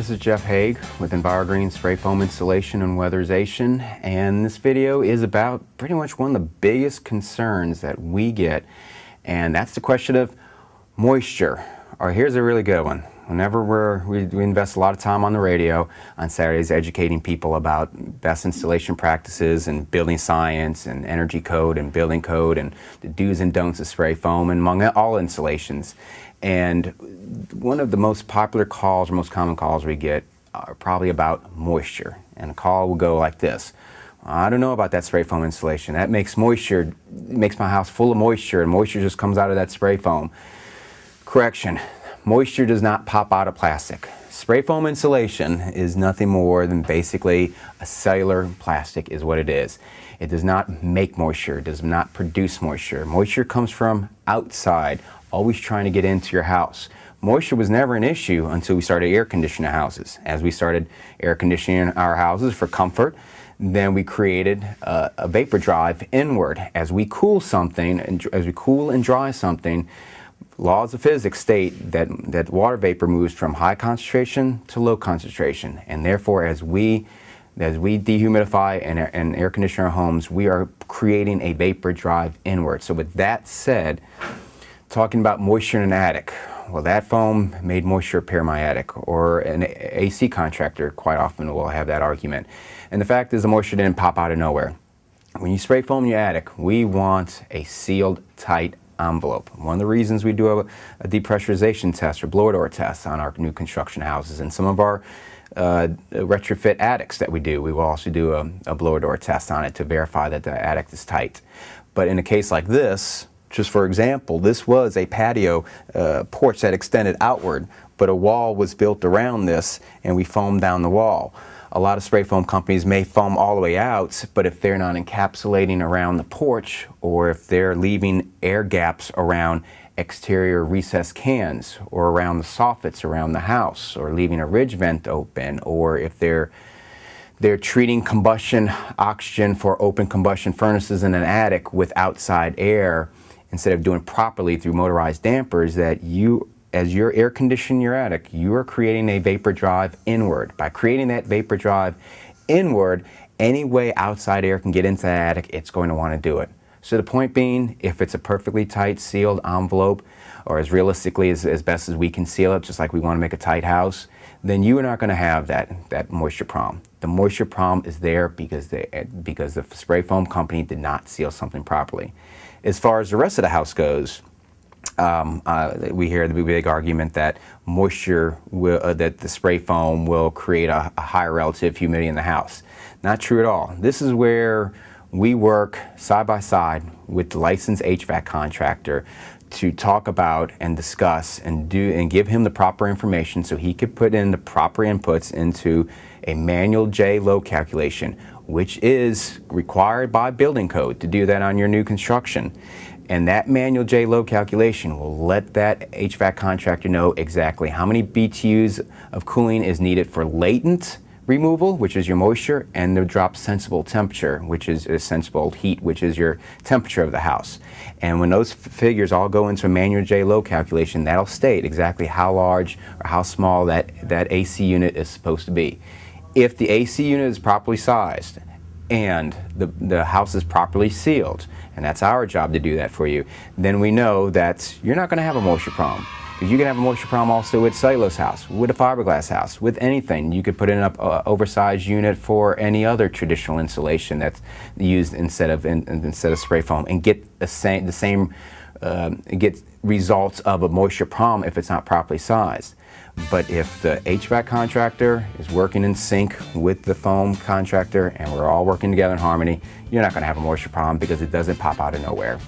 this is Jeff Haig with EnviroGreen Spray Foam Installation and Weatherization, and this video is about pretty much one of the biggest concerns that we get, and that's the question of moisture. Or here's a really good one. Whenever we invest a lot of time on the radio on Saturdays educating people about best installation practices and building science and energy code and building code and the do's and don'ts of spray foam and among all installations. And one of the most popular calls, or most common calls we get are probably about moisture. And the call will go like this: I don't know about that spray foam installation. That makes moisture, makes my house full of moisture, and moisture just comes out of that spray foam. Correction. Moisture does not pop out of plastic. Spray foam insulation is nothing more than basically a cellular plastic is what it is. It does not make moisture, it does not produce moisture. Moisture comes from outside, always trying to get into your house. Moisture was never an issue until we started air conditioning houses. As we started air conditioning our houses for comfort, then we created a vapor drive inward. As we cool something, as we cool and dry something, laws of physics state that water vapor moves from high concentration to low concentration, and therefore as we dehumidify and air condition our homes, we are creating a vapor drive inward. So with that said, talking about moisture in an attic, well, that foam made moisture appear in my attic, or an AC contractor quite often will have that argument. And the fact is, the moisture didn't pop out of nowhere. When you spray foam in your attic, we want a sealed, tight envelope. One of the reasons we do a depressurization test or blower door test on our new construction houses, and some of our retrofit attics that we do, we will also do a blower door test on it to verify that the attic is tight. But in a case like this, just for example, this was a patio porch that extended outward, but a wall was built around this and we foamed down the wall. A lot of spray foam companies may foam all the way out, but if they're not encapsulating around the porch, or if they're leaving air gaps around exterior recessed cans or around the soffits around the house, or leaving a ridge vent open, or if they're treating combustion oxygen for open combustion furnaces in an attic with outside air instead of doing properly through motorized dampers, that as you're air conditioning your attic, you are creating a vapor drive inward. By creating that vapor drive inward, any way outside air can get into the attic, it's going to want to do it. So the point being, if it's a perfectly tight sealed envelope, or as realistically as best as we can seal it, just like we want to make a tight house, then you are not going to have that moisture problem. The moisture problem is there because the spray foam company did not seal something properly. As far as the rest of the house goes, we hear the big argument that moisture that the spray foam will create a higher relative humidity in the house. Not true at all. This is where we work side by side with the licensed HVAC contractor to talk about and discuss and give him the proper information so he could put in the proper inputs into a manual J load calculation, which is required by building code to do that on your new construction. And that manual J load calculation will let that HVAC contractor know exactly how many BTUs of cooling is needed for latent removal, which is your moisture, and the drop sensible temperature, which is a sensible heat, which is your temperature of the house. And when those figures all go into a manual J load calculation, that'll state exactly how large or how small that AC unit is supposed to be. If the AC unit is properly sized and the house is properly sealed, and that's our job to do that for you, then we know that you're not going to have a moisture problem. Because you can have a moisture problem also with cellulose house, with a fiberglass house, with anything. You could put in an oversized unit for any other traditional insulation that's used instead of spray foam, and get get results of a moisture problem if it's not properly sized. But if the HVAC contractor is working in sync with the foam contractor and we're all working together in harmony, you're not going to have a moisture problem because it doesn't pop out of nowhere.